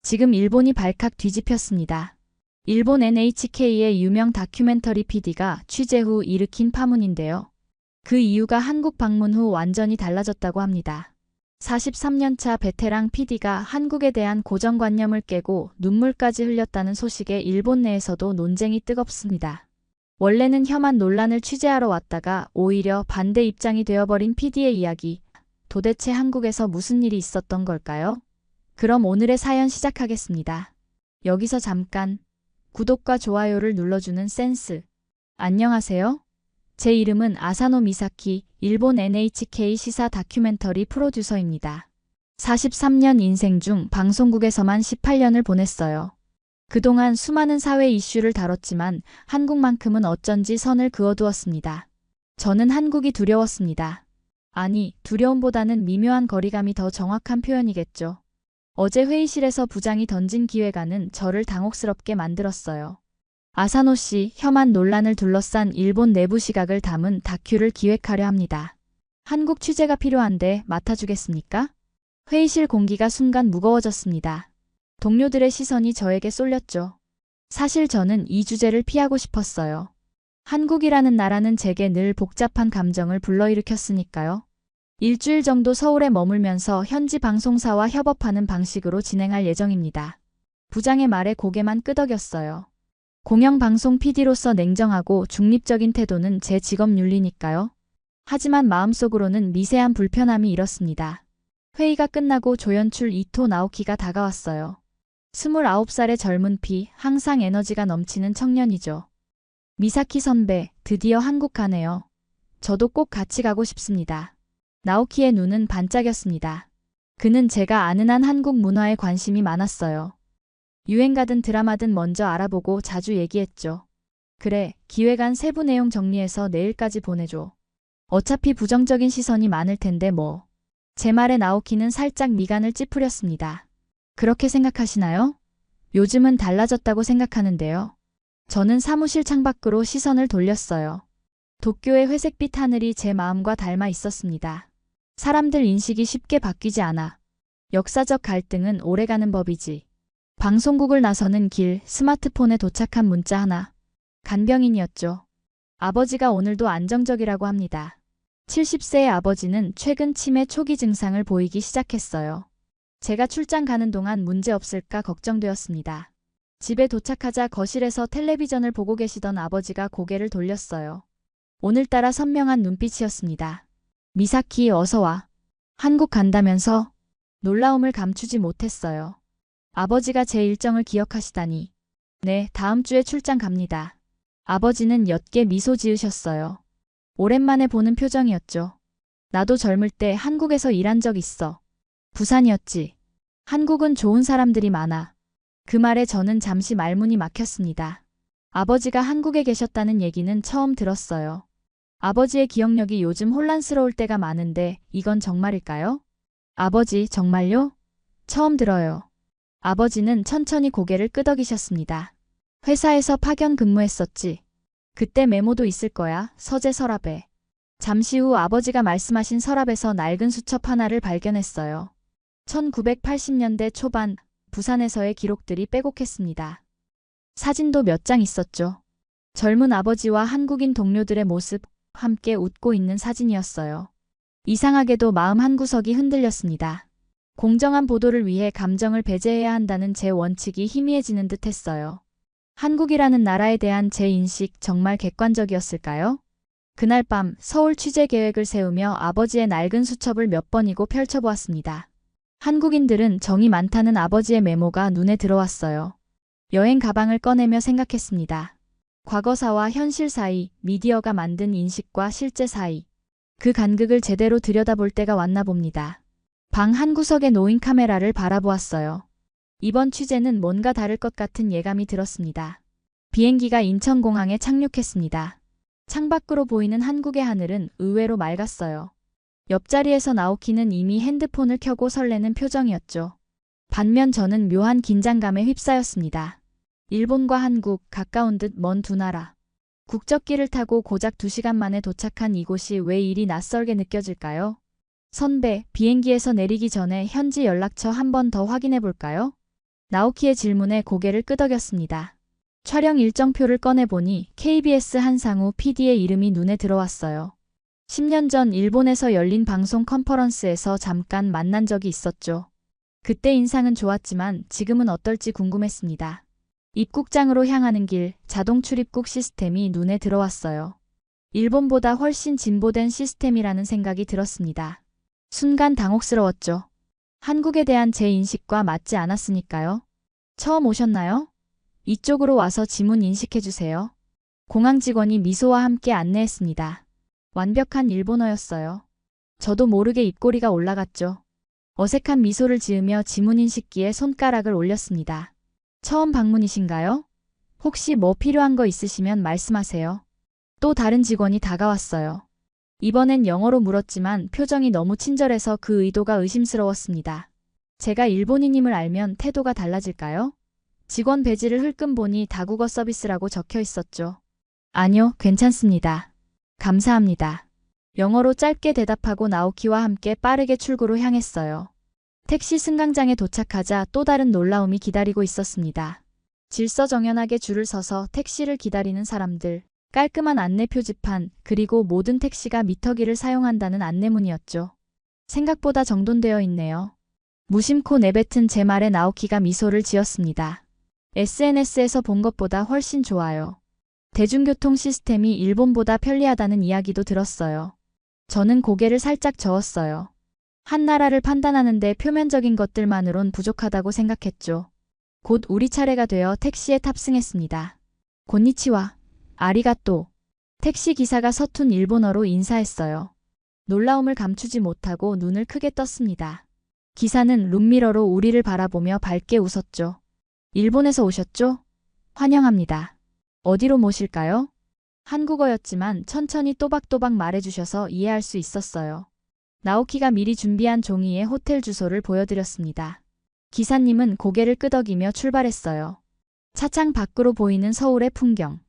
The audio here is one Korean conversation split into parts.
지금 일본이 발칵 뒤집혔습니다. 일본 NHK의 유명 다큐멘터리 PD가 취재 후 일으킨 파문인데요. 그 이유가 한국 방문 후 완전히 달라졌다고 합니다. 43년차 베테랑 PD가 한국에 대한 고정관념을 깨고 눈물까지 흘렸다는 소식에 일본 내에서도 논쟁이 뜨겁습니다. 원래는 혐한 논란을 취재하러 왔다가 오히려 반대 입장이 되어버린 PD의 이야기. 도대체 한국에서 무슨 일이 있었던 걸까요? 그럼 오늘의 사연 시작하겠습니다. 여기서 잠깐 구독과 좋아요를 눌러주는 센스. 안녕하세요. 제 이름은 아사노 미사키, 일본 NHK 시사 다큐멘터리 프로듀서입니다. 43년 인생 중 방송국에서만 18년을 보냈어요. 그동안 수많은 사회 이슈를 다뤘지만 한국만큼은 어쩐지 선을 그어두었습니다. 저는 한국이 두려웠습니다. 아니, 두려움보다는 미묘한 거리감이 더 정확한 표현이겠죠. 어제 회의실에서 부장이 던진 기획안은 저를 당혹스럽게 만들었어요. 아사노 씨, 혐한 논란을 둘러싼 일본 내부 시각을 담은 다큐를 기획하려 합니다. 한국 취재가 필요한데 맡아주겠습니까? 회의실 공기가 순간 무거워졌습니다. 동료들의 시선이 저에게 쏠렸죠. 사실 저는 이 주제를 피하고 싶었어요. 한국이라는 나라는 제게 늘 복잡한 감정을 불러일으켰으니까요. 일주일 정도 서울에 머물면서 현지 방송사와 협업하는 방식으로 진행할 예정입니다. 부장의 말에 고개만 끄덕였어요. 공영방송 PD로서 냉정하고 중립적인 태도는 제 직업 윤리니까요. 하지만 마음속으로는 미세한 불편함이 일었습니다. 회의가 끝나고 조연출 이토 나오키가 다가왔어요. 29살의 젊은 피, 항상 에너지가 넘치는 청년이죠. 미사키 선배, 드디어 한국 가네요. 저도 꼭 같이 가고 싶습니다. 나오키의 눈은 반짝였습니다. 그는 제가 아는 한 한국 문화에 관심이 많았어요. 유행가든 드라마든 먼저 알아보고 자주 얘기했죠. 그래, 기획안 세부 내용 정리해서 내일까지 보내줘. 어차피 부정적인 시선이 많을 텐데 뭐. 제 말에 나오키는 살짝 미간을 찌푸렸습니다. 그렇게 생각하시나요? 요즘은 달라졌다고 생각하는데요. 저는 사무실 창밖으로 시선을 돌렸어요. 도쿄의 회색빛 하늘이 제 마음과 닮아 있었습니다. 사람들 인식이 쉽게 바뀌지 않아. 역사적 갈등은 오래가는 법이지. 방송국을 나서는 길, 스마트폰에 도착한 문자 하나. 간병인이었죠. 아버지가 오늘도 안정적이라고 합니다. 70세의 아버지는 최근 치매 초기 증상을 보이기 시작했어요. 제가 출장 가는 동안 문제 없을까 걱정되었습니다. 집에 도착하자 거실에서 텔레비전을 보고 계시던 아버지가 고개를 돌렸어요. 오늘따라 선명한 눈빛이었습니다. 미사키, 어서 와. 한국 간다면서? 놀라움을 감추지 못했어요. 아버지가 제 일정을 기억하시다니. 네, 다음 주에 출장 갑니다. 아버지는 옅게 미소 지으셨어요. 오랜만에 보는 표정이었죠. 나도 젊을 때 한국에서 일한 적 있어. 부산이었지. 한국은 좋은 사람들이 많아. 그 말에 저는 잠시 말문이 막혔습니다. 아버지가 한국에 계셨다는 얘기는 처음 들었어요. 아버지의 기억력이 요즘 혼란스러울 때가 많은데 이건 정말일까요? 아버지, 정말요? 처음 들어요. 아버지는 천천히 고개를 끄덕이셨습니다. 회사에서 파견 근무했었지. 그때 메모도 있을 거야, 서재 서랍에. 잠시 후 아버지가 말씀하신 서랍에서 낡은 수첩 하나를 발견했어요. 1980년대 초반 부산에서의 기록들이 빼곡했습니다. 사진도 몇 장 있었죠. 젊은 아버지와 한국인 동료들의 모습, 함께 웃고 있는 사진이었어요. 이상하게도 마음 한구석이 흔들렸습니다. 공정한 보도를 위해 감정을 배제해야 한다는 제 원칙이 희미해지는 듯 했어요. 한국이라는 나라에 대한 제 인식 정말 객관적이었을까요? 그날 밤 서울 취재 계획을 세우며 아버지의 낡은 수첩을 몇 번이고 펼쳐보았습니다. 한국인들은 정이 많다는 아버지의 메모가 눈에 들어왔어요. 여행 가방을 꺼내며 생각했습니다. 과거사와 현실 사이, 미디어가 만든 인식과 실제 사이. 그 간극을 제대로 들여다볼 때가 왔나 봅니다. 방 한구석에 놓인 카메라를 바라보았어요. 이번 취재는 뭔가 다를 것 같은 예감이 들었습니다. 비행기가 인천공항에 착륙했습니다. 창밖으로 보이는 한국의 하늘은 의외로 맑았어요. 옆자리에서 나오키는 이미 핸드폰을 켜고 설레는 표정이었죠. 반면 저는 묘한 긴장감에 휩싸였습니다. 일본과 한국, 가까운 듯 먼 두 나라. 국적기를 타고 고작 2시간 만에 도착한 이곳이 왜 이리 낯설게 느껴질까요? 선배, 비행기에서 내리기 전에 현지 연락처 한 번 더 확인해 볼까요? 나오키의 질문에 고개를 끄덕였습니다. 촬영 일정표를 꺼내보니 KBS 한상우 PD의 이름이 눈에 들어왔어요. 10년 전 일본에서 열린 방송 컨퍼런스에서 잠깐 만난 적이 있었죠. 그때 인상은 좋았지만 지금은 어떨지 궁금했습니다. 입국장으로 향하는 길, 자동 출입국 시스템이 눈에 들어왔어요. 일본보다 훨씬 진보된 시스템이라는 생각이 들었습니다. 순간 당혹스러웠죠. 한국에 대한 제 인식과 맞지 않았으니까요. 처음 오셨나요? 이쪽으로 와서 지문 인식해주세요. 공항 직원이 미소와 함께 안내했습니다. 완벽한 일본어였어요. 저도 모르게 입꼬리가 올라갔죠. 어색한 미소를 지으며 지문 인식기에 손가락을 올렸습니다. 처음 방문이신가요? 혹시 뭐 필요한 거 있으시면 말씀하세요. 또 다른 직원이 다가왔어요. 이번엔 영어로 물었지만 표정이 너무 친절해서 그 의도가 의심스러웠습니다. 제가 일본인임을 알면 태도가 달라질까요? 직원 배지를 흘끔 보니 다국어 서비스라고 적혀 있었죠. 아니요, 괜찮습니다. 감사합니다. 영어로 짧게 대답하고 나오키와 함께 빠르게 출구로 향했어요. 택시 승강장에 도착하자 또 다른 놀라움이 기다리고 있었습니다. 질서정연하게 줄을 서서 택시를 기다리는 사람들, 깔끔한 안내 표지판, 그리고 모든 택시가 미터기를 사용한다는 안내문이었죠. 생각보다 정돈되어 있네요. 무심코 내뱉은 제 말에 나오키가 미소를 지었습니다. SNS에서 본 것보다 훨씬 좋아요. 대중교통 시스템이 일본보다 편리하다는 이야기도 들었어요. 저는 고개를 살짝 저었어요. 한 나라를 판단하는데 표면적인 것들만으론 부족하다고 생각했죠. 곧 우리 차례가 되어 택시에 탑승했습니다. 곤니치와, 아리가또. 택시 기사가 서툰 일본어로 인사했어요. 놀라움을 감추지 못하고 눈을 크게 떴습니다. 기사는 룸미러로 우리를 바라보며 밝게 웃었죠. 일본에서 오셨죠? 환영합니다. 어디로 모실까요? 한국어였지만 천천히 또박또박 말해주셔서 이해할 수 있었어요. 나오키가 미리 준비한 종이에 호텔 주소를 보여드렸습니다. 기사님은 고개를 끄덕이며 출발했어요. 차창 밖으로 보이는 서울의 풍경.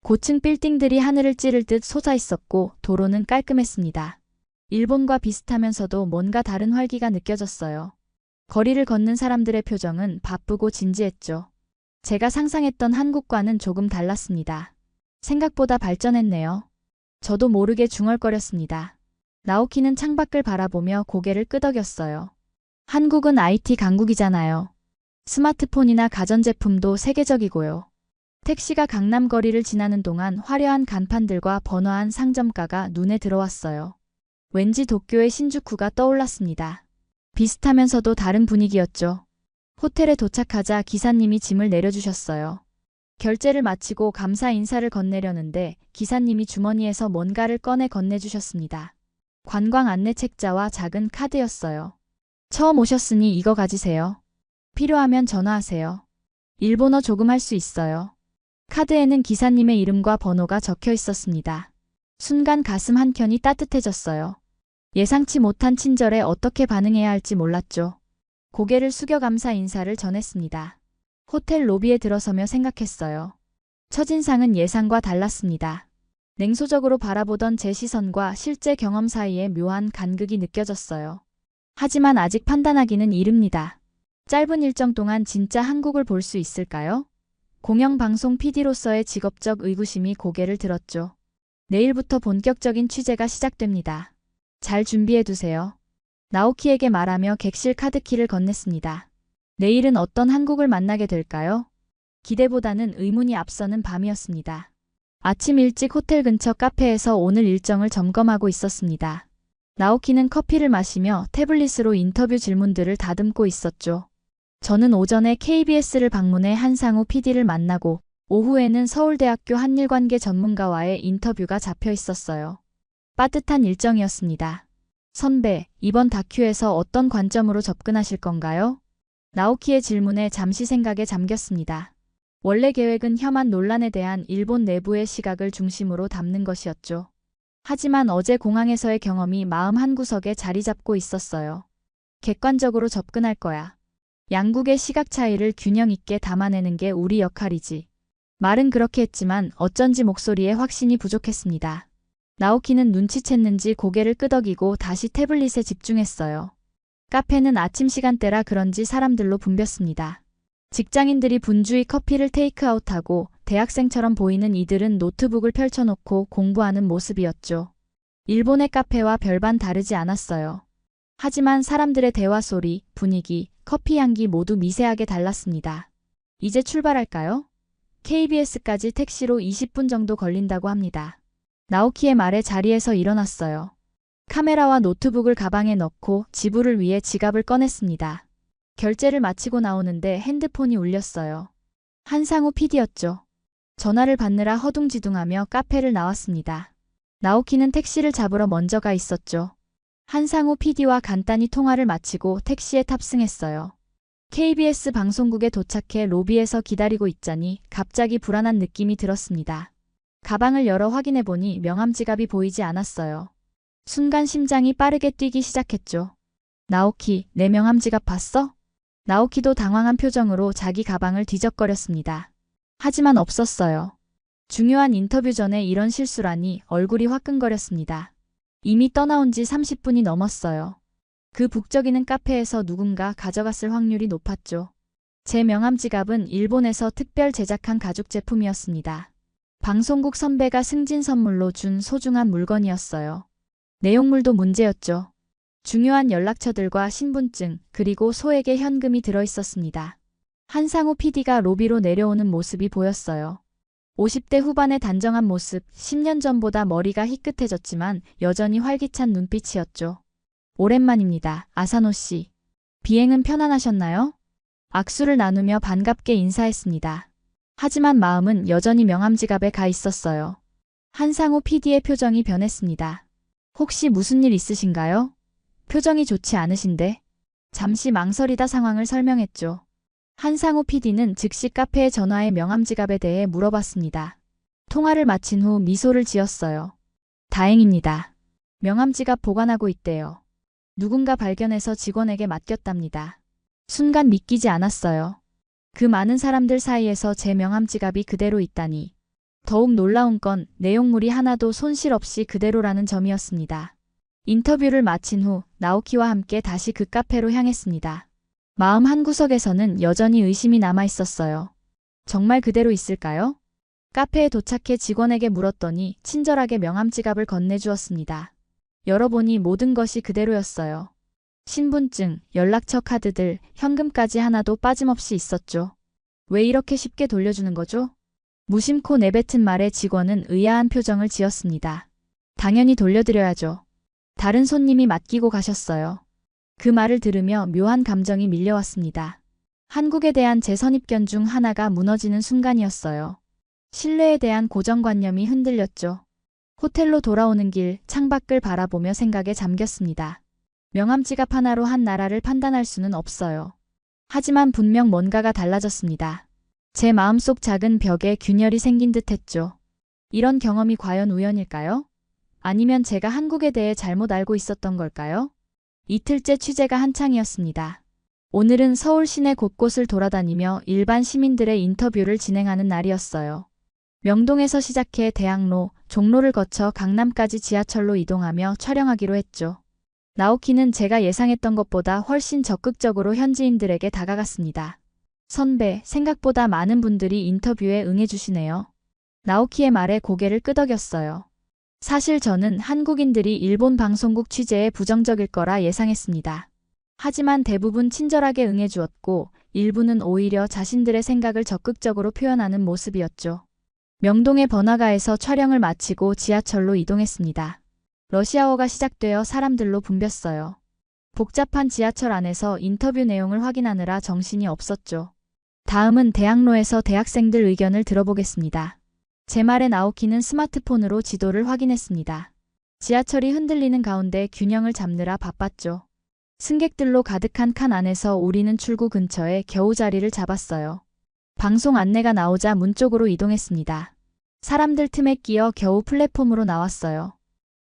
고층 빌딩들이 하늘을 찌를 듯 솟아 있었고 도로는 깔끔했습니다. 일본과 비슷하면서도 뭔가 다른 활기가 느껴졌어요. 거리를 걷는 사람들의 표정은 바쁘고 진지했죠. 제가 상상했던 한국과는 조금 달랐습니다. 생각보다 발전했네요. 저도 모르게 중얼거렸습니다. 나오키는 창밖을 바라보며 고개를 끄덕였어요. 한국은 IT 강국이잖아요. 스마트폰이나 가전제품도 세계적이고요. 택시가 강남 거리를 지나는 동안 화려한 간판들과 번화한 상점가가 눈에 들어왔어요. 왠지 도쿄의 신주쿠가 떠올랐습니다. 비슷하면서도 다른 분위기였죠. 호텔에 도착하자 기사님이 짐을 내려주셨어요. 결제를 마치고 감사 인사를 건네려는데 기사님이 주머니에서 뭔가를 꺼내 건네주셨습니다. 관광 안내 책자와 작은 카드였어요. 처음 오셨으니 이거 가지세요. 필요하면 전화하세요. 일본어 조금 할 수 있어요. 카드에는 기사님의 이름과 번호가 적혀 있었습니다. 순간 가슴 한켠이 따뜻해졌어요. 예상치 못한 친절에 어떻게 반응해야 할지 몰랐죠. 고개를 숙여 감사 인사를 전했습니다. 호텔 로비에 들어서며 생각했어요. 첫인상은 예상과 달랐습니다. 냉소적으로 바라보던 제 시선과 실제 경험 사이에 묘한 간극이 느껴졌어요. 하지만 아직 판단하기는 이릅니다. 짧은 일정 동안 진짜 한국을 볼 수 있을까요? 공영방송 PD로서의 직업적 의구심이 고개를 들었죠. 내일부터 본격적인 취재가 시작됩니다. 잘 준비해두세요. 나오키에게 말하며 객실 카드키를 건넸습니다. 내일은 어떤 한국을 만나게 될까요? 기대보다는 의문이 앞서는 밤이었습니다. 아침 일찍 호텔 근처 카페에서 오늘 일정을 점검하고 있었습니다. 나오키는 커피를 마시며 태블릿으로 인터뷰 질문들을 다듬고 있었죠. 저는 오전에 KBS를 방문해 한상우 PD를 만나고 오후에는 서울대학교 한일관계 전문가와의 인터뷰가 잡혀 있었어요. 빠듯한 일정이었습니다. 선배, 이번 다큐에서 어떤 관점으로 접근하실 건가요? 나오키의 질문에 잠시 생각에 잠겼습니다. 원래 계획은 혐한 논란에 대한 일본 내부의 시각을 중심으로 담는 것이었죠. 하지만 어제 공항에서의 경험이 마음 한구석에 자리 잡고 있었어요. 객관적으로 접근할 거야. 양국의 시각 차이를 균형 있게 담아내는 게 우리 역할이지. 말은 그렇게 했지만 어쩐지 목소리에 확신이 부족했습니다. 나오키는 눈치챘는지 고개를 끄덕이고 다시 태블릿에 집중했어요. 카페는 아침 시간대라 그런지 사람들로 붐볐습니다. 직장인들이 분주히 커피를 테이크아웃하고 대학생처럼 보이는 이들은 노트북을 펼쳐놓고 공부하는 모습이었죠. 일본의 카페와 별반 다르지 않았어요. 하지만 사람들의 대화 소리, 분위기, 커피 향기 모두 미세하게 달랐습니다. 이제 출발할까요? KBS까지 택시로 20분 정도 걸린다고 합니다. 나오키의 말에 자리에서 일어났어요. 카메라와 노트북을 가방에 넣고 지불을 위해 지갑을 꺼냈습니다. 결제를 마치고 나오는데 핸드폰이 울렸어요. 한상우 PD였죠. 전화를 받느라 허둥지둥하며 카페를 나왔습니다. 나오키는 택시를 잡으러 먼저 가 있었죠. 한상우 PD와 간단히 통화를 마치고 택시에 탑승했어요. KBS 방송국에 도착해 로비에서 기다리고 있자니 갑자기 불안한 느낌이 들었습니다. 가방을 열어 확인해보니 명함 지갑이 보이지 않았어요. 순간 심장이 빠르게 뛰기 시작했죠. 나오키, 내 명함 지갑 봤어? 나오키도 당황한 표정으로 자기 가방을 뒤적거렸습니다. 하지만 없었어요. 중요한 인터뷰 전에 이런 실수라니 얼굴이 화끈거렸습니다. 이미 떠나온 지 30분이 넘었어요. 그 북적이는 카페에서 누군가 가져갔을 확률이 높았죠. 제 명함 지갑은 일본에서 특별 제작한 가죽 제품이었습니다. 방송국 선배가 승진 선물로 준 소중한 물건이었어요. 내용물도 문제였죠. 중요한 연락처들과 신분증, 그리고 소액의 현금이 들어있었습니다. 한상우 PD가 로비로 내려오는 모습이 보였어요. 50대 후반의 단정한 모습, 10년 전보다 머리가 희끗해졌지만 여전히 활기찬 눈빛이었죠. 오랜만입니다, 아사노 씨. 비행은 편안하셨나요? 악수를 나누며 반갑게 인사했습니다. 하지만 마음은 여전히 명함 지갑에 가 있었어요. 한상우 PD의 표정이 변했습니다. 혹시 무슨 일 있으신가요? 표정이 좋지 않으신데? 잠시 망설이다 상황을 설명했죠. 한상우 PD는 즉시 카페에 전화해 명함 지갑에 대해 물어봤습니다. 통화를 마친 후 미소를 지었어요. 다행입니다. 명함 지갑 보관하고 있대요. 누군가 발견해서 직원에게 맡겼답니다. 순간 믿기지 않았어요. 그 많은 사람들 사이에서 제 명함 지갑이 그대로 있다니. 더욱 놀라운 건 내용물이 하나도 손실 없이 그대로라는 점이었습니다. 인터뷰를 마친 후 나오키와 함께 다시 그 카페로 향했습니다. 마음 한구석에서는 여전히 의심이 남아 있었어요. 정말 그대로 있을까요? 카페에 도착해 직원에게 물었더니 친절하게 명함 지갑을 건네주었습니다. 열어보니 모든 것이 그대로였어요. 신분증, 연락처 카드들, 현금까지 하나도 빠짐없이 있었죠. 왜 이렇게 쉽게 돌려주는 거죠? 무심코 내뱉은 말에 직원은 의아한 표정을 지었습니다. 당연히 돌려드려야죠. 다른 손님이 맡기고 가셨어요. 그 말을 들으며 묘한 감정이 밀려왔습니다. 한국에 대한 제 선입견 중 하나가 무너지는 순간이었어요. 신뢰에 대한 고정관념이 흔들렸죠. 호텔로 돌아오는 길 창밖을 바라보며 생각에 잠겼습니다. 명함 지갑 하나로 한 나라를 판단할 수는 없어요. 하지만 분명 뭔가가 달라졌습니다. 제 마음속 작은 벽에 균열이 생긴 듯 했죠. 이런 경험이 과연 우연일까요? 아니면 제가 한국에 대해 잘못 알고 있었던 걸까요? 이틀째 취재가 한창이었습니다. 오늘은 서울 시내 곳곳을 돌아다니며 일반 시민들의 인터뷰를 진행하는 날이었어요. 명동에서 시작해 대학로, 종로를 거쳐 강남까지 지하철로 이동하며 촬영하기로 했죠. 나오키는 제가 예상했던 것보다 훨씬 적극적으로 현지인들에게 다가갔습니다. 선배, 생각보다 많은 분들이 인터뷰에 응해주시네요. 나오키의 말에 고개를 끄덕였어요. 사실 저는 한국인들이 일본 방송국 취재에 부정적일 거라 예상했습니다. 하지만 대부분 친절하게 응해주었고 일부는 오히려 자신들의 생각을 적극적으로 표현하는 모습이었죠. 명동의 번화가에서 촬영을 마치고 지하철로 이동했습니다. 러시아어가 시작되어 사람들로 붐볐어요. 복잡한 지하철 안에서 인터뷰 내용을 확인하느라 정신이 없었죠. 다음은 대학로에서 대학생들 의견을 들어보겠습니다. 제 말에 나오키는 스마트폰으로 지도를 확인했습니다. 지하철이 흔들리는 가운데 균형을 잡느라 바빴죠. 승객들로 가득한 칸 안에서 우리는 출구 근처에 겨우 자리를 잡았어요. 방송 안내가 나오자 문 쪽으로 이동했습니다. 사람들 틈에 끼어 겨우 플랫폼으로 나왔어요.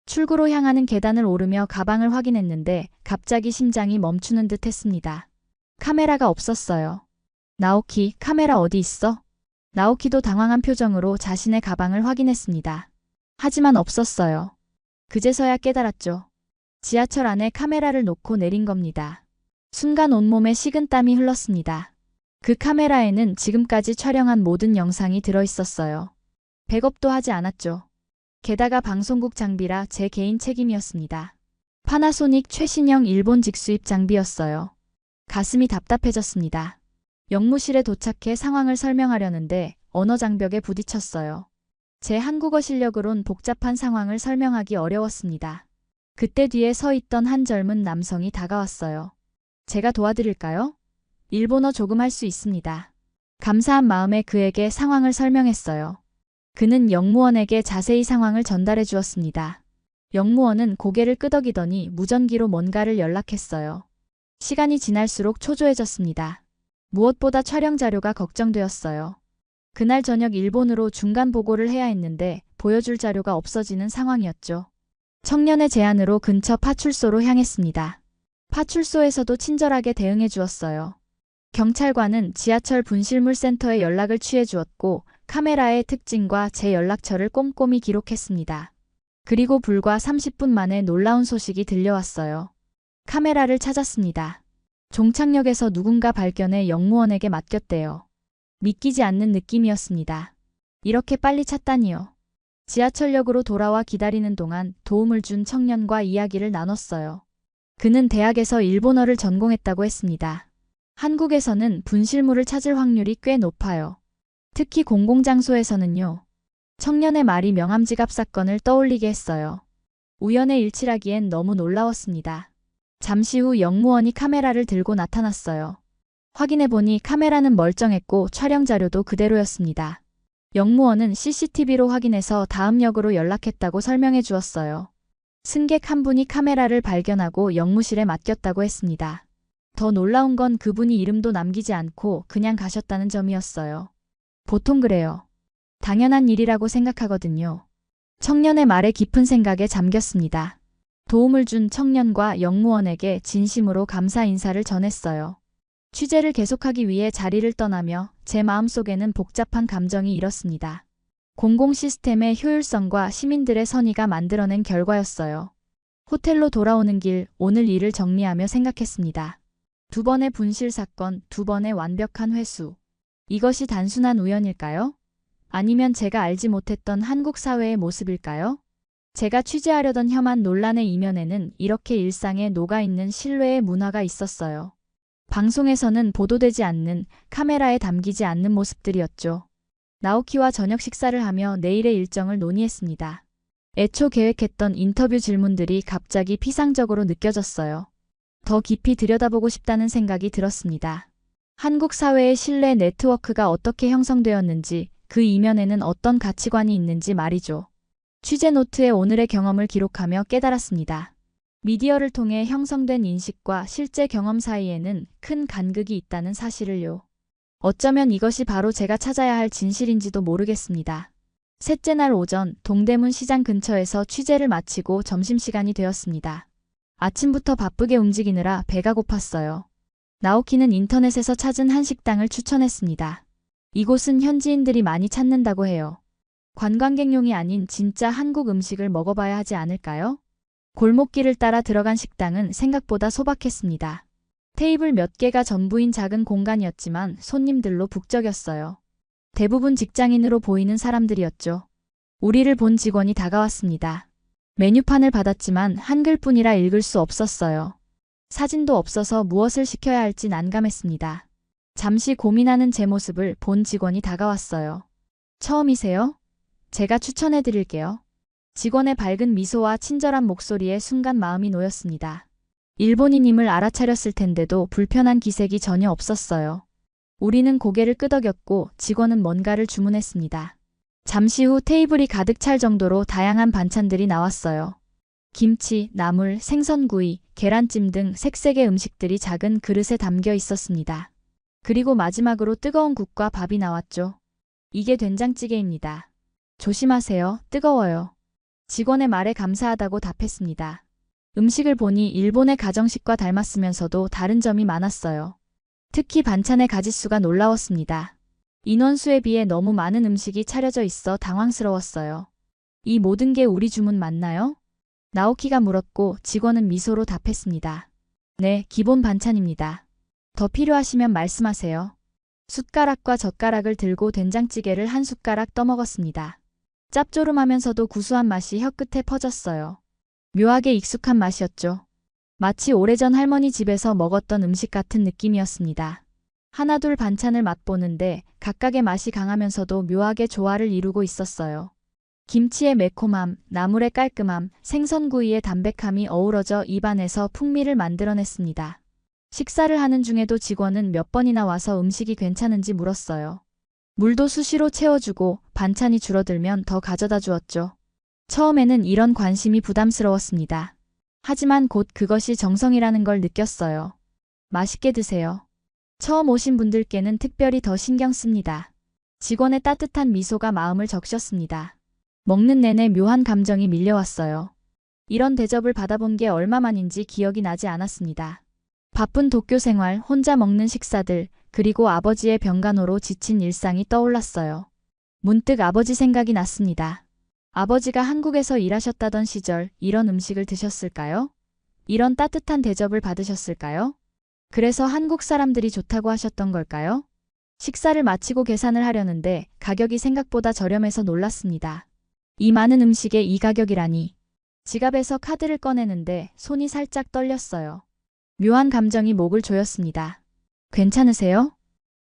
출구로 향하는 계단을 오르며 가방을 확인했는데 갑자기 심장이 멈추는 듯 했습니다. 카메라가 없었어요. 나오키, 카메라 어디 있어? 나오키도 당황한 표정으로 자신의 가방을 확인했습니다. 하지만 없었어요. 그제서야 깨달았죠. 지하철 안에 카메라를 놓고 내린 겁니다. 순간 온몸에 식은땀이 흘렀습니다. 그 카메라에는 지금까지 촬영한 모든 영상이 들어있었어요. 백업도 하지 않았죠. 게다가 방송국 장비라 제 개인 책임이었습니다. 파나소닉 최신형 일본 직수입 장비였어요. 가슴이 답답해졌습니다. 영무실에 도착해 상황을 설명하려는데 언어 장벽에 부딪혔어요. 제 한국어 실력으론 복잡한 상황을 설명하기 어려웠습니다. 그때 뒤에 서 있던 한 젊은 남성이 다가왔어요. 제가 도와드릴까요? 일본어 조금 할 수 있습니다. 감사한 마음에 그에게 상황을 설명했어요. 그는 영무원에게 자세히 상황을 전달해 주었습니다. 영무원은 고개를 끄덕이더니 무전기로 뭔가를 연락했어요. 시간이 지날수록 초조해졌습니다. 무엇보다 촬영 자료가 걱정되었어요. 그날 저녁 일본으로 중간 보고를 해야 했는데 보여줄 자료가 없어지는 상황이었죠. 청년의 제안으로 근처 파출소로 향했습니다. 파출소에서도 친절하게 대응해 주었어요. 경찰관은 지하철 분실물 센터에 연락을 취해 주었고 카메라의 특징과 제 연락처를 꼼꼼히 기록했습니다. 그리고 불과 30분 만에 놀라운 소식이 들려왔어요. 카메라를 찾았습니다. 종착역에서 누군가 발견해 영무원에게 맡겼대요. 믿기지 않는 느낌이었습니다. 이렇게 빨리 찾다니요. 지하철역으로 돌아와 기다리는 동안 도움을 준 청년과 이야기를 나눴어요. 그는 대학에서 일본어를 전공했다고 했습니다. 한국에서는 분실물을 찾을 확률이 꽤 높아요. 특히 공공장소에서는요. 청년의 말이 명함지갑 사건을 떠올리게 했어요. 우연의 일치라기엔 너무 놀라웠습니다. 잠시 후 영무원이 카메라를 들고 나타났어요. 확인해보니 카메라는 멀쩡했고 촬영 자료도 그대로였습니다. 영무원은 CCTV로 확인해서 다음 역으로 연락했다고 설명해 주었어요. 승객 한 분이 카메라를 발견하고 영무실에 맡겼다고 했습니다. 더 놀라운 건 그분이 이름도 남기지 않고 그냥 가셨다는 점이었어요. 보통 그래요. 당연한 일이라고 생각하거든요. 청년의 말에 깊은 생각에 잠겼습니다. 도움을 준 청년과 영무원에게 진심으로 감사 인사를 전했어요. 취재를 계속하기 위해 자리를 떠나며 제 마음속에는 복잡한 감정이 일었습니다. 공공 시스템의 효율성과 시민들의 선의가 만들어낸 결과였어요. 호텔로 돌아오는 길 오늘 일을 정리하며 생각했습니다. 2번의 분실 사건, 2번의 완벽한 회수. 이것이 단순한 우연일까요? 아니면 제가 알지 못했던 한국 사회의 모습일까요? 제가 취재하려던 혐한 논란의 이면에는 이렇게 일상에 녹아있는 신뢰의 문화가 있었어요. 방송에서는 보도되지 않는, 카메라에 담기지 않는 모습들이었죠. 나오키와 저녁 식사를 하며 내일의 일정을 논의했습니다. 애초 계획했던 인터뷰 질문들이 갑자기 피상적으로 느껴졌어요. 더 깊이 들여다보고 싶다는 생각이 들었습니다. 한국 사회의 신뢰 네트워크가 어떻게 형성되었는지, 그 이면에는 어떤 가치관이 있는지 말이죠. 취재 노트에 오늘의 경험을 기록하며 깨달았습니다. 미디어를 통해 형성된 인식과 실제 경험 사이에는 큰 간극이 있다는 사실을요. 어쩌면 이것이 바로 제가 찾아야 할 진실인지도 모르겠습니다. 셋째 날 오전 동대문 시장 근처에서 취재를 마치고 점심시간이 되었습니다. 아침부터 바쁘게 움직이느라 배가 고팠어요. 나오키는 인터넷에서 찾은 한 식당을 추천했습니다. 이곳은 현지인들이 많이 찾는다고 해요. 관광객용이 아닌 진짜 한국 음식을 먹어봐야 하지 않을까요? 골목길을 따라 들어간 식당은 생각보다 소박했습니다. 테이블 몇 개가 전부인 작은 공간이었지만 손님들로 북적였어요. 대부분 직장인으로 보이는 사람들이었죠. 우리를 본 직원이 다가왔습니다. 메뉴판을 받았지만 한글뿐이라 읽을 수 없었어요. 사진도 없어서 무엇을 시켜야 할지 난감했습니다. 잠시 고민하는 제 모습을 본 직원이 다가왔어요. 처음이세요? 제가 추천해 드릴게요. 직원의 밝은 미소와 친절한 목소리에 순간 마음이 놓였습니다. 일본인임을 알아차렸을 텐데도 불편한 기색이 전혀 없었어요. 우리는 고개를 끄덕였고 직원은 뭔가를 주문했습니다. 잠시 후 테이블이 가득 찰 정도로 다양한 반찬들이 나왔어요. 김치, 나물, 생선구이, 계란찜 등 색색의 음식들이 작은 그릇에 담겨 있었습니다. 그리고 마지막으로 뜨거운 국과 밥이 나왔죠. 이게 된장찌개입니다. 조심하세요. 뜨거워요. 직원의 말에 감사하다고 답했습니다. 음식을 보니 일본의 가정식과 닮았으면서도 다른 점이 많았어요. 특히 반찬의 가짓수가 놀라웠습니다. 인원수에 비해 너무 많은 음식이 차려져 있어 당황스러웠어요. 이 모든 게 우리 주문 맞나요? 나오키가 물었고 직원은 미소로 답했습니다. 네, 기본 반찬입니다. 더 필요하시면 말씀하세요. 숟가락과 젓가락을 들고 된장찌개를 한 숟가락 떠먹었습니다. 짭조름하면서도 구수한 맛이 혀끝에 퍼졌어요. 묘하게 익숙한 맛이었죠. 마치 오래전 할머니 집에서 먹었던 음식 같은 느낌이었습니다. 하나둘 반찬을 맛보는데 각각의 맛이 강하면서도 묘하게 조화를 이루고 있었어요. 김치의 매콤함, 나물의 깔끔함, 생선구이의 담백함이 어우러져 입안에서 풍미를 만들어냈습니다. 식사를 하는 중에도 직원은 몇 번이나 와서 음식이 괜찮은지 물었어요. 물도 수시로 채워주고 반찬이 줄어들면 더 가져다 주었죠. 처음에는 이런 관심이 부담스러웠습니다. 하지만 곧 그것이 정성이라는 걸 느꼈어요. 맛있게 드세요. 처음 오신 분들께는 특별히 더 신경 씁니다. 직원의 따뜻한 미소가 마음을 적셨습니다. 먹는 내내 묘한 감정이 밀려왔어요. 이런 대접을 받아본 게 얼마만인지 기억이 나지 않았습니다. 바쁜 도쿄 생활, 혼자 먹는 식사들, 그리고 아버지의 병간호로 지친 일상이 떠올랐어요. 문득 아버지 생각이 났습니다. 아버지가 한국에서 일하셨다던 시절 이런 음식을 드셨을까요? 이런 따뜻한 대접을 받으셨을까요? 그래서 한국 사람들이 좋다고 하셨던 걸까요? 식사를 마치고 계산을 하려는데 가격이 생각보다 저렴해서 놀랐습니다. 이 많은 음식에 이 가격이라니. 지갑에서 카드를 꺼내는데 손이 살짝 떨렸어요. 묘한 감정이 목을 조였습니다. 괜찮으세요?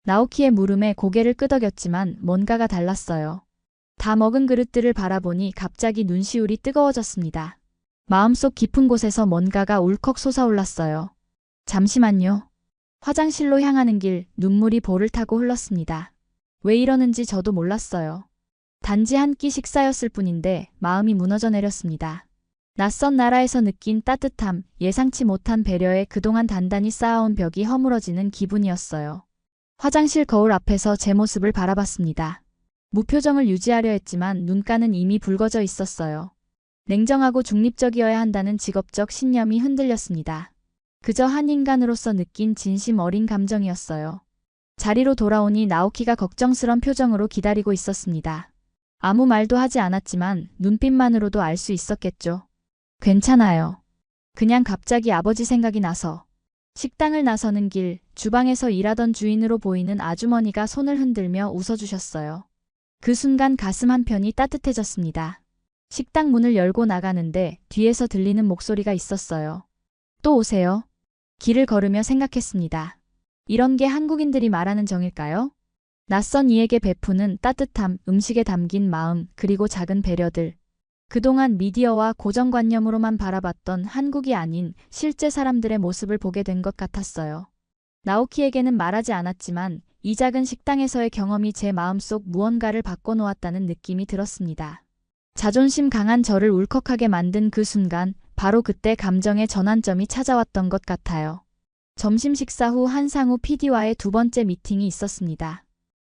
나오키의 물음에 고개를 끄덕였지만 뭔가가 달랐어요. 다 먹은 그릇들을 바라보니 갑자기 눈시울이 뜨거워졌습니다. 마음속 깊은 곳에서 뭔가가 울컥 솟아올랐어요. 잠시만요. 화장실로 향하는 길 눈물이 볼을 타고 흘렀습니다. 왜 이러는지 저도 몰랐어요. 단지 한 끼 식사였을 뿐인데 마음이 무너져 내렸습니다. 낯선 나라에서 느낀 따뜻함, 예상치 못한 배려에 그동안 단단히 쌓아온 벽이 허물어지는 기분이었어요. 화장실 거울 앞에서 제 모습을 바라봤습니다. 무표정을 유지하려 했지만 눈가는 이미 붉어져 있었어요. 냉정하고 중립적이어야 한다는 직업적 신념이 흔들렸습니다. 그저 한 인간으로서 느낀 진심 어린 감정이었어요. 자리로 돌아오니 나오키가 걱정스런 표정으로 기다리고 있었습니다. 아무 말도 하지 않았지만 눈빛만으로도 알 수 있었겠죠. 괜찮아요. 그냥 갑자기 아버지 생각이 나서. 식당을 나서는 길, 주방에서 일하던 주인으로 보이는 아주머니가 손을 흔들며 웃어주셨어요. 그 순간 가슴 한편이 따뜻해졌습니다. 식당 문을 열고 나가는데 뒤에서 들리는 목소리가 있었어요. 또 오세요. 길을 걸으며 생각했습니다. 이런 게 한국인들이 말하는 정일까요? 낯선 이에게 베푸는 따뜻함, 음식에 담긴 마음, 그리고 작은 배려들. 그동안 미디어와 고정관념으로만 바라봤던 한국이 아닌 실제 사람들의 모습을 보게 된 것 같았어요. 나오키에게는 말하지 않았지만 이 작은 식당에서의 경험이 제 마음속 무언가를 바꿔놓았다는 느낌이 들었습니다. 자존심 강한 저를 울컥하게 만든 그 순간, 바로 그때 감정의 전환점이 찾아왔던 것 같아요. 점심 식사 후 한상우 PD와의 두 번째 미팅이 있었습니다.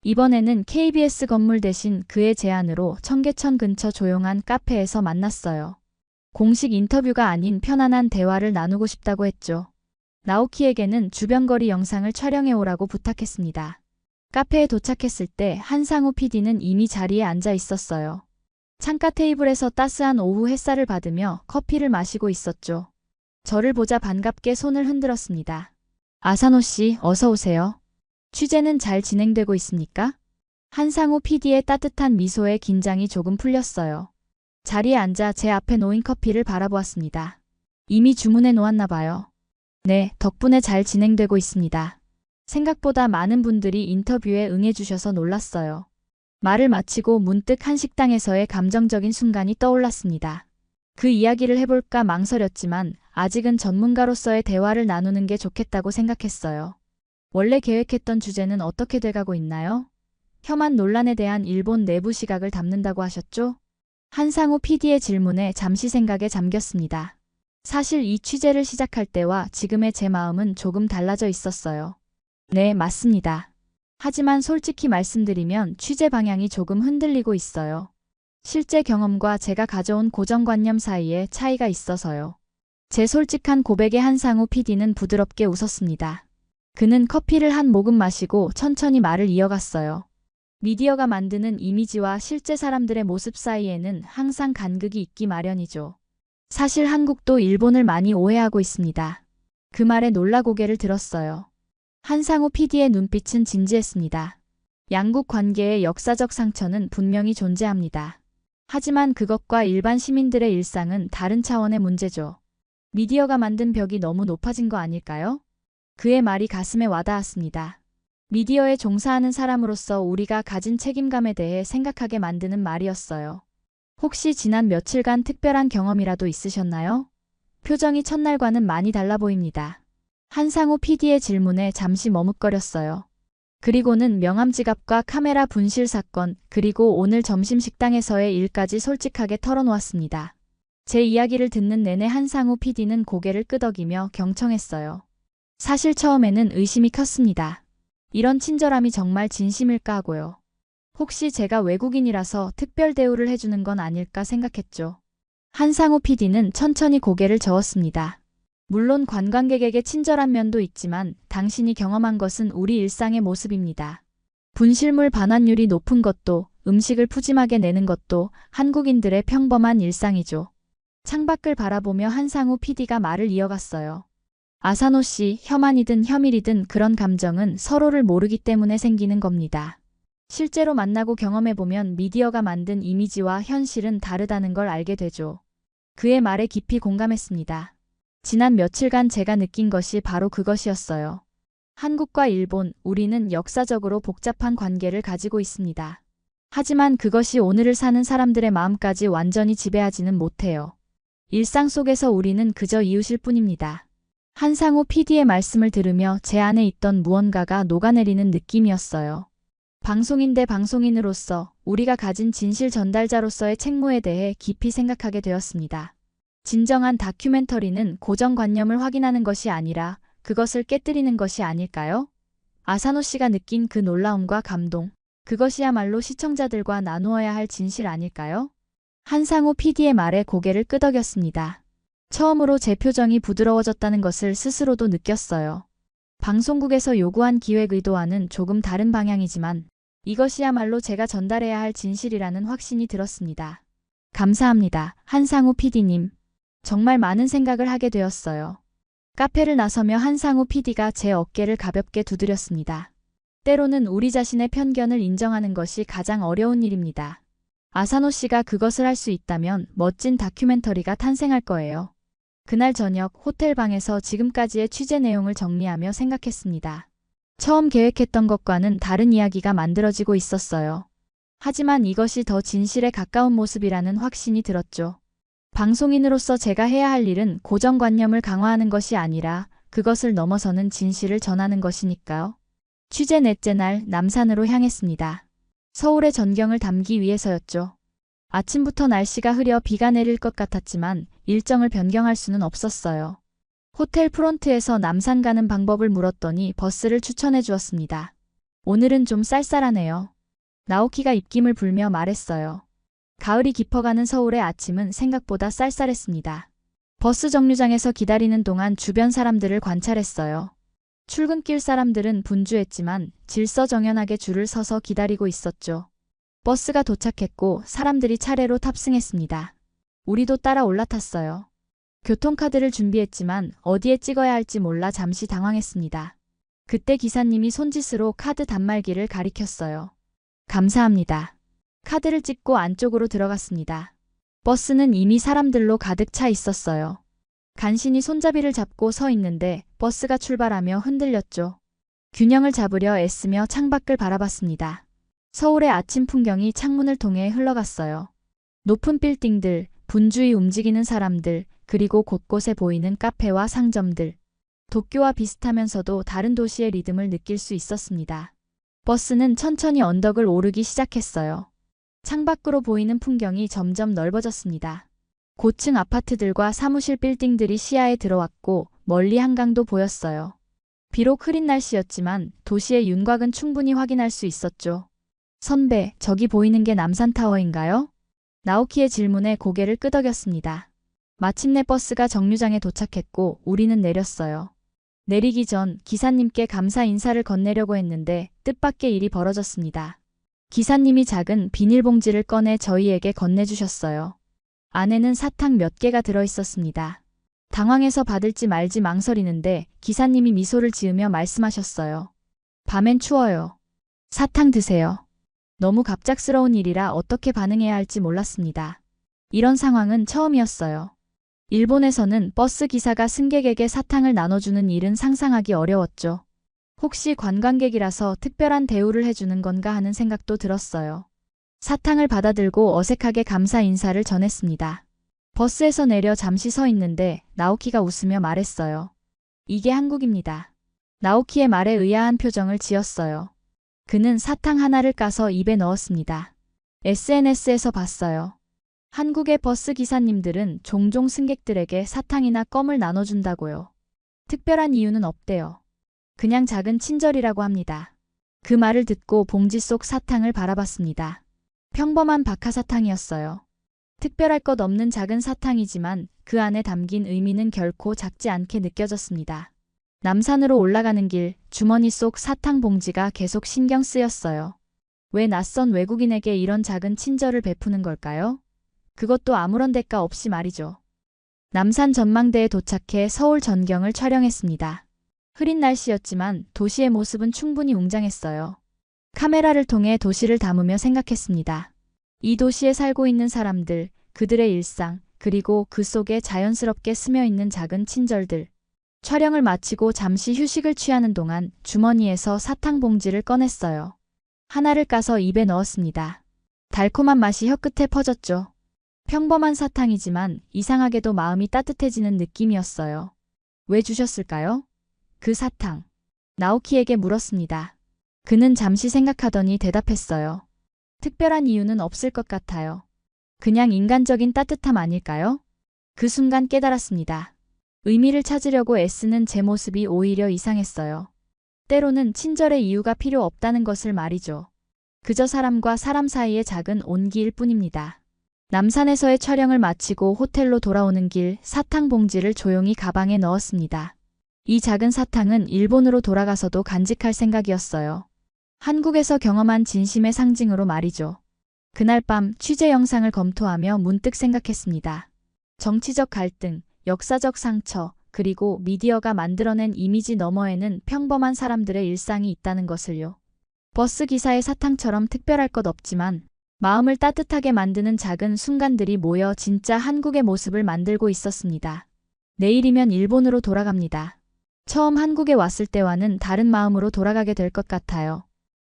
이번에는 KBS 건물 대신 그의 제안으로 청계천 근처 조용한 카페에서 만났어요. 공식 인터뷰가 아닌 편안한 대화를 나누고 싶다고 했죠. 나오키에게는 주변거리 영상을 촬영해 오라고 부탁했습니다. 카페에 도착했을 때 한상우 PD는 이미 자리에 앉아 있었어요. 창가 테이블에서 따스한 오후 햇살을 받으며 커피를 마시고 있었죠. 저를 보자 반갑게 손을 흔들었습니다. 아사노 씨, 어서 오세요. 취재는 잘 진행되고 있습니까? 한상우 PD의 따뜻한 미소에 긴장이 조금 풀렸어요. 자리에 앉아 제 앞에 놓인 커피를 바라보았습니다. 이미 주문해 놓았나 봐요. 네, 덕분에 잘 진행되고 있습니다. 생각보다 많은 분들이 인터뷰에 응해주셔서 놀랐어요. 말을 마치고 문득 한 식당에서의 감정적인 순간이 떠올랐습니다. 그 이야기를 해볼까 망설였지만 아직은 전문가로서의 대화를 나누는 게 좋겠다고 생각했어요. 원래 계획했던 주제는 어떻게 돼가고 있나요? 혐한 논란에 대한 일본 내부 시각을 담는다고 하셨죠? 한상우 PD의 질문에 잠시 생각에 잠겼습니다. 사실 이 취재를 시작할 때와 지금의 제 마음은 조금 달라져 있었어요. 네, 맞습니다. 하지만 솔직히 말씀드리면 취재 방향이 조금 흔들리고 있어요. 실제 경험과 제가 가져온 고정관념 사이에 차이가 있어서요. 제 솔직한 고백에 한상우 PD는 부드럽게 웃었습니다. 그는 커피를 한 모금 마시고 천천히 말을 이어갔어요. 미디어가 만드는 이미지와 실제 사람들의 모습 사이에는 항상 간극이 있기 마련이죠. 사실 한국도 일본을 많이 오해하고 있습니다. 그 말에 놀라 고개를 들었어요. 한상우 PD의 눈빛은 진지했습니다. 양국 관계의 역사적 상처는 분명히 존재합니다. 하지만 그것과 일반 시민들의 일상은 다른 차원의 문제죠. 미디어가 만든 벽이 너무 높아진 거 아닐까요? 그의 말이 가슴에 와닿았습니다. 미디어에 종사하는 사람으로서 우리가 가진 책임감에 대해 생각하게 만드는 말이었어요. 혹시 지난 며칠간 특별한 경험이라도 있으셨나요? 표정이 첫날과는 많이 달라 보입니다. 한상우 PD의 질문에 잠시 머뭇거렸어요. 그리고는 명함 지갑과 카메라 분실 사건, 그리고 오늘 점심 식당에서의 일까지 솔직하게 털어놓았습니다. 제 이야기를 듣는 내내 한상우 PD는 고개를 끄덕이며 경청했어요. 사실 처음에는 의심이 컸습니다. 이런 친절함이 정말 진심일까 하고요. 혹시 제가 외국인이라서 특별 대우를 해주는 건 아닐까 생각했죠. 한상우 PD는 천천히 고개를 저었습니다. 물론 관광객에게 친절한 면도 있지만 당신이 경험한 것은 우리 일상의 모습입니다. 분실물 반환율이 높은 것도, 음식을 푸짐하게 내는 것도 한국인들의 평범한 일상이죠. 창밖을 바라보며 한상우 PD가 말을 이어갔어요. 아사노 씨, 혐한이든 혐일이든 그런 감정은 서로를 모르기 때문에 생기는 겁니다. 실제로 만나고 경험해보면 미디어가 만든 이미지와 현실은 다르다는 걸 알게 되죠. 그의 말에 깊이 공감했습니다. 지난 며칠간 제가 느낀 것이 바로 그것이었어요. 한국과 일본, 우리는 역사적으로 복잡한 관계를 가지고 있습니다. 하지만 그것이 오늘을 사는 사람들의 마음까지 완전히 지배하지는 못해요. 일상 속에서 우리는 그저 이웃일 뿐입니다. 한상우 PD의 말씀을 들으며 제 안에 있던 무언가가 녹아내리는 느낌이었어요. 방송인 대 방송인으로서 우리가 가진 진실 전달자로서의 책무에 대해 깊이 생각하게 되었습니다. 진정한 다큐멘터리는 고정관념을 확인하는 것이 아니라 그것을 깨뜨리는 것이 아닐까요? 아사노 씨가 느낀 그 놀라움과 감동, 그것이야말로 시청자들과 나누어야 할 진실 아닐까요? 한상우 PD의 말에 고개를 끄덕였습니다. 처음으로 제 표정이 부드러워졌다는 것을 스스로도 느꼈어요. 방송국에서 요구한 기획 의도와는 조금 다른 방향이지만 이것이야말로 제가 전달해야 할 진실이라는 확신이 들었습니다. 감사합니다, 한상우 PD님. 정말 많은 생각을 하게 되었어요. 카페를 나서며 한상우 PD가 제 어깨를 가볍게 두드렸습니다. 때로는 우리 자신의 편견을 인정하는 것이 가장 어려운 일입니다. 아사노 씨가 그것을 할 수 있다면 멋진 다큐멘터리가 탄생할 거예요. 그날 저녁 호텔 방에서 지금까지의 취재 내용을 정리하며 생각했습니다. 처음 계획했던 것과는 다른 이야기가 만들어지고 있었어요. 하지만 이것이 더 진실에 가까운 모습이라는 확신이 들었죠. 방송인으로서 제가 해야 할 일은 고정관념을 강화하는 것이 아니라 그것을 넘어서는 진실을 전하는 것이니까요. 취재 넷째 날 남산으로 향했습니다. 서울의 전경을 담기 위해서였죠. 아침부터 날씨가 흐려 비가 내릴 것 같았지만 일정을 변경할 수는 없었어요. 호텔 프론트에서 남산 가는 방법을 물었더니 버스를 추천해 주었습니다. 오늘은 좀 쌀쌀하네요. 나오키가 입김을 불며 말했어요. 가을이 깊어가는 서울의 아침은 생각보다 쌀쌀했습니다. 버스 정류장에서 기다리는 동안 주변 사람들을 관찰했어요. 출근길 사람들은 분주했지만 질서정연하게 줄을 서서 기다리고 있었죠. 버스가 도착했고 사람들이 차례로 탑승했습니다. 우리도 따라 올라탔어요. 교통카드를 준비했지만 어디에 찍어야 할지 몰라 잠시 당황했습니다. 그때 기사님이 손짓으로 카드 단말기를 가리켰어요. 감사합니다. 카드를 찍고 안쪽으로 들어갔습니다. 버스는 이미 사람들로 가득 차 있었어요. 간신히 손잡이를 잡고 서 있는데 버스가 출발하며 흔들렸죠. 균형을 잡으려 애쓰며 창밖을 바라봤습니다. 서울의 아침 풍경이 창문을 통해 흘러갔어요. 높은 빌딩들, 분주히 움직이는 사람들, 그리고 곳곳에 보이는 카페와 상점들. 도쿄와 비슷하면서도 다른 도시의 리듬을 느낄 수 있었습니다. 버스는 천천히 언덕을 오르기 시작했어요. 창밖으로 보이는 풍경이 점점 넓어졌습니다. 고층 아파트들과 사무실 빌딩들이 시야에 들어왔고 멀리 한강도 보였어요. 비록 흐린 날씨였지만 도시의 윤곽은 충분히 확인할 수 있었죠. 선배, 저기 보이는 게 남산타워인가요? 나오키의 질문에 고개를 끄덕였습니다. 마침내 버스가 정류장에 도착했고 우리는 내렸어요. 내리기 전 기사님께 감사 인사를 건네려고 했는데 뜻밖의 일이 벌어졌습니다. 기사님이 작은 비닐봉지를 꺼내 저희에게 건네주셨어요. 안에는 사탕 몇 개가 들어있었습니다. 당황해서 받을지 말지 망설이는데 기사님이 미소를 지으며 말씀하셨어요. 밤엔 추워요. 사탕 드세요. 너무 갑작스러운 일이라 어떻게 반응해야 할지 몰랐습니다. 이런 상황은 처음이었어요. 일본에서는 버스 기사가 승객에게 사탕을 나눠주는 일은 상상하기 어려웠죠. 혹시 관광객이라서 특별한 대우를 해주는 건가 하는 생각도 들었어요. 사탕을 받아들고 어색하게 감사 인사를 전했습니다. 버스에서 내려 잠시 서 있는데 나오키가 웃으며 말했어요. 이게 한국입니다. 나오키의 말에 의아한 표정을 지었어요. 그는 사탕 하나를 까서 입에 넣었습니다. SNS에서 봤어요. 한국의 버스 기사님들은 종종 승객들에게 사탕이나 껌을 나눠준다고요. 특별한 이유는 없대요. 그냥 작은 친절이라고 합니다. 그 말을 듣고 봉지 속 사탕을 바라봤습니다. 평범한 박하사탕이었어요. 특별할 것 없는 작은 사탕이지만 그 안에 담긴 의미는 결코 작지 않게 느껴졌습니다. 남산으로 올라가는 길, 주머니 속 사탕 봉지가 계속 신경 쓰였어요. 왜 낯선 외국인에게 이런 작은 친절을 베푸는 걸까요? 그것도 아무런 대가 없이 말이죠. 남산 전망대에 도착해 서울 전경을 촬영했습니다. 흐린 날씨였지만 도시의 모습은 충분히 웅장했어요. 카메라를 통해 도시를 담으며 생각했습니다. 이 도시에 살고 있는 사람들, 그들의 일상, 그리고 그 속에 자연스럽게 스며있는 작은 친절들. 촬영을 마치고 잠시 휴식을 취하는 동안 주머니에서 사탕 봉지를 꺼냈어요. 하나를 까서 입에 넣었습니다. 달콤한 맛이 혀끝에 퍼졌죠. 평범한 사탕이지만 이상하게도 마음이 따뜻해지는 느낌이었어요. 왜 주셨을까요? 그 사탕. 나오키에게 물었습니다. 그는 잠시 생각하더니 대답했어요. 특별한 이유는 없을 것 같아요. 그냥 인간적인 따뜻함 아닐까요? 그 순간 깨달았습니다. 의미를 찾으려고 애쓰는 제 모습이 오히려 이상했어요. 때로는 친절의 이유가 필요 없다는 것을 말이죠. 그저 사람과 사람 사이의 작은 온기일 뿐입니다. 남산에서의 촬영을 마치고 호텔로 돌아오는 길 사탕 봉지를 조용히 가방에 넣었습니다. 이 작은 사탕은 일본으로 돌아가서도 간직할 생각이었어요. 한국에서 경험한 진심의 상징으로 말이죠. 그날 밤 취재 영상을 검토하며 문득 생각했습니다. 정치적 갈등, 역사적 상처, 그리고 미디어가 만들어낸 이미지 너머에는 평범한 사람들의 일상이 있다는 것을요. 버스 기사의 사탕처럼 특별할 것 없지만 마음을 따뜻하게 만드는 작은 순간들이 모여 진짜 한국의 모습을 만들고 있었습니다. 내일이면 일본으로 돌아갑니다. 처음 한국에 왔을 때와는 다른 마음으로 돌아가게 될 것 같아요.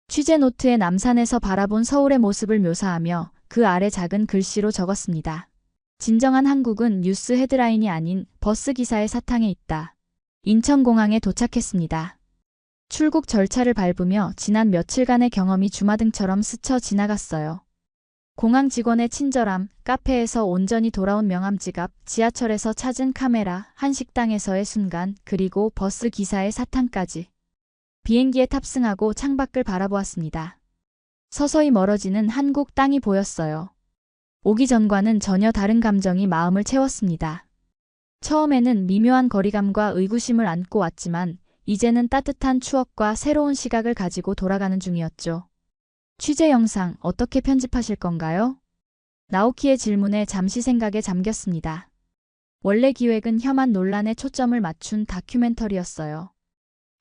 취재 노트에 남산에서 바라본 서울의 모습을 묘사하며 그 아래 작은 글씨로 적었습니다. 진정한 한국은 뉴스 헤드라인이 아닌 버스 기사의 사탕에 있다. 인천공항에 도착했습니다. 출국 절차를 밟으며 지난 며칠간의 경험이 주마등처럼 스쳐 지나갔어요. 공항 직원의 친절함, 카페에서 온전히 돌아온 명함 지갑, 지하철에서 찾은 카메라, 한식당에서의 순간, 그리고 버스 기사의 사탕까지. 비행기에 탑승하고 창밖을 바라보았습니다. 서서히 멀어지는 한국 땅이 보였어요. 오기 전과는 전혀 다른 감정이 마음을 채웠습니다. 처음에는 미묘한 거리감과 의구심을 안고 왔지만 이제는 따뜻한 추억과 새로운 시각을 가지고 돌아가는 중이었죠. 취재 영상 어떻게 편집하실 건가요? 나오키의 질문에 잠시 생각에 잠겼습니다. 원래 기획은 혐한 논란에 초점을 맞춘 다큐멘터리였어요.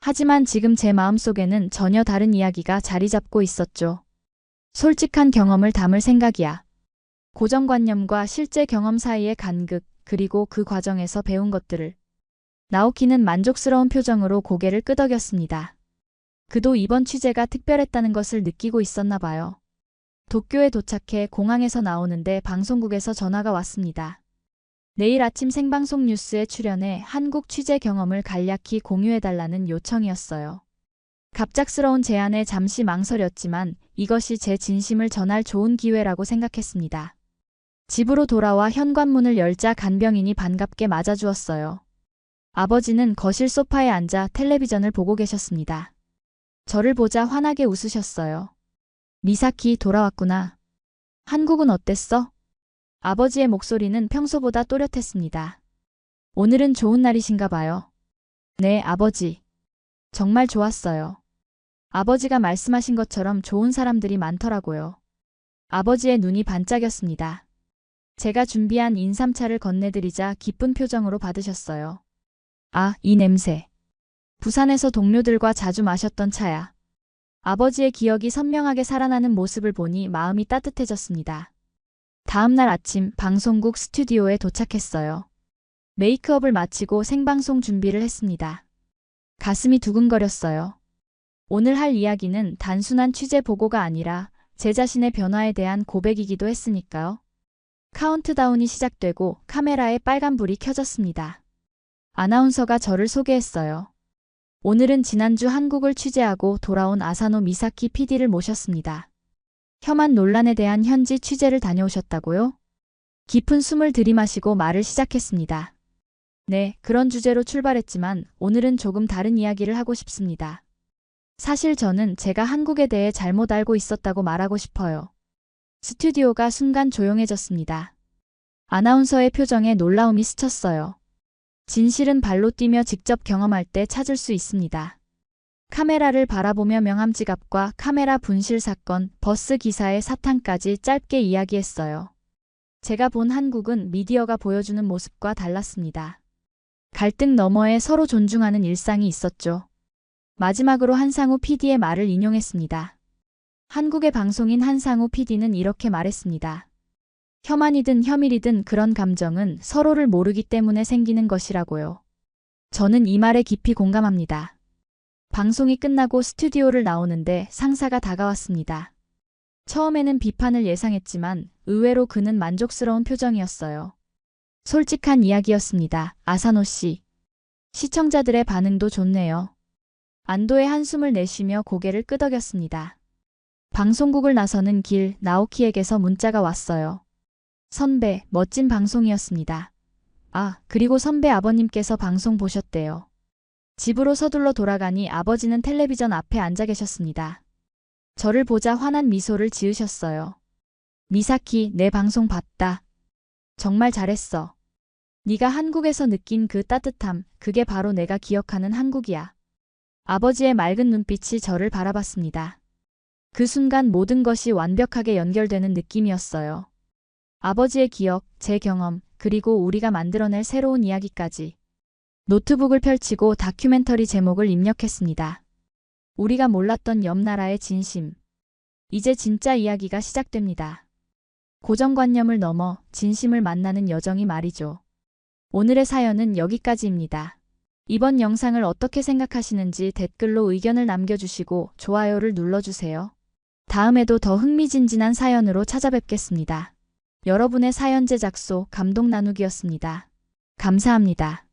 하지만 지금 제 마음속에는 전혀 다른 이야기가 자리 잡고 있었죠. 솔직한 경험을 담을 생각이야. 고정관념과 실제 경험 사이의 간극, 그리고 그 과정에서 배운 것들을. 나오키는 만족스러운 표정으로 고개를 끄덕였습니다. 그도 이번 취재가 특별했다는 것을 느끼고 있었나 봐요. 도쿄에 도착해 공항에서 나오는데 방송국에서 전화가 왔습니다. 내일 아침 생방송 뉴스에 출연해 한국 취재 경험을 간략히 공유해달라는 요청이었어요. 갑작스러운 제안에 잠시 망설였지만 이것이 제 진심을 전할 좋은 기회라고 생각했습니다. 집으로 돌아와 현관문을 열자 간병인이 반갑게 맞아주었어요. 아버지는 거실 소파에 앉아 텔레비전을 보고 계셨습니다. 저를 보자 환하게 웃으셨어요. 미사키 돌아왔구나. 한국은 어땠어? 아버지의 목소리는 평소보다 또렷했습니다. 오늘은 좋은 날이신가 봐요. 네, 아버지. 정말 좋았어요. 아버지가 말씀하신 것처럼 좋은 사람들이 많더라고요. 아버지의 눈이 반짝였습니다. 제가 준비한 인삼차를 건네드리자 기쁜 표정으로 받으셨어요. 아, 이 냄새. 부산에서 동료들과 자주 마셨던 차야. 아버지의 기억이 선명하게 살아나는 모습을 보니 마음이 따뜻해졌습니다. 다음 날 아침 방송국 스튜디오에 도착했어요. 메이크업을 마치고 생방송 준비를 했습니다. 가슴이 두근거렸어요. 오늘 할 이야기는 단순한 취재 보고가 아니라 제 자신의 변화에 대한 고백이기도 했으니까요. 카운트다운이 시작되고 카메라에 빨간불이 켜졌습니다. 아나운서가 저를 소개했어요. 오늘은 지난주 한국을 취재하고 돌아온 아사노 미사키 PD를 모셨습니다. 혐한 논란에 대한 현지 취재를 다녀오셨다고요? 깊은 숨을 들이마시고 말을 시작했습니다. 네, 그런 주제로 출발했지만 오늘은 조금 다른 이야기를 하고 싶습니다. 사실 저는 제가 한국에 대해 잘못 알고 있었다고 말하고 싶어요. 스튜디오가 순간 조용해졌습니다. 아나운서의 표정에 놀라움이 스쳤어요. 진실은 발로 뛰며 직접 경험할 때 찾을 수 있습니다. 카메라를 바라보며 명함 지갑과 카메라 분실 사건, 버스 기사의 사탕까지 짧게 이야기했어요. 제가 본 한국은 미디어가 보여주는 모습과 달랐습니다. 갈등 너머에 서로 존중하는 일상이 있었죠. 마지막으로 한상우 PD의 말을 인용했습니다. 한국의 방송인 한상우 PD는 이렇게 말했습니다. 혐한이든 혐일이든 그런 감정은 서로를 모르기 때문에 생기는 것이라고요. 저는 이 말에 깊이 공감합니다. 방송이 끝나고 스튜디오를 나오는데 상사가 다가왔습니다. 처음에는 비판을 예상했지만 의외로 그는 만족스러운 표정이었어요. 솔직한 이야기였습니다. 아사노 씨. 시청자들의 반응도 좋네요. 안도의 한숨을 내쉬며 고개를 끄덕였습니다. 방송국을 나서는 길 나오키에게서 문자가 왔어요. 선배, 멋진 방송이었습니다. 아, 그리고 선배 아버님께서 방송 보셨대요. 집으로 서둘러 돌아가니 아버지는 텔레비전 앞에 앉아 계셨습니다. 저를 보자 환한 미소를 지으셨어요. 미사키, 내 방송 봤다. 정말 잘했어. 네가 한국에서 느낀 그 따뜻함, 그게 바로 내가 기억하는 한국이야. 아버지의 맑은 눈빛이 저를 바라봤습니다. 그 순간 모든 것이 완벽하게 연결되는 느낌이었어요. 아버지의 기억, 제 경험, 그리고 우리가 만들어낼 새로운 이야기까지. 노트북을 펼치고 다큐멘터리 제목을 입력했습니다. 우리가 몰랐던 옆 나라의 진심. 이제 진짜 이야기가 시작됩니다. 고정관념을 넘어 진심을 만나는 여정이 말이죠. 오늘의 사연은 여기까지입니다. 이번 영상을 어떻게 생각하시는지 댓글로 의견을 남겨주시고 좋아요를 눌러주세요. 다음에도 더 흥미진진한 사연으로 찾아뵙겠습니다. 여러분의 사연 제작소 감동 나누기였습니다. 감사합니다.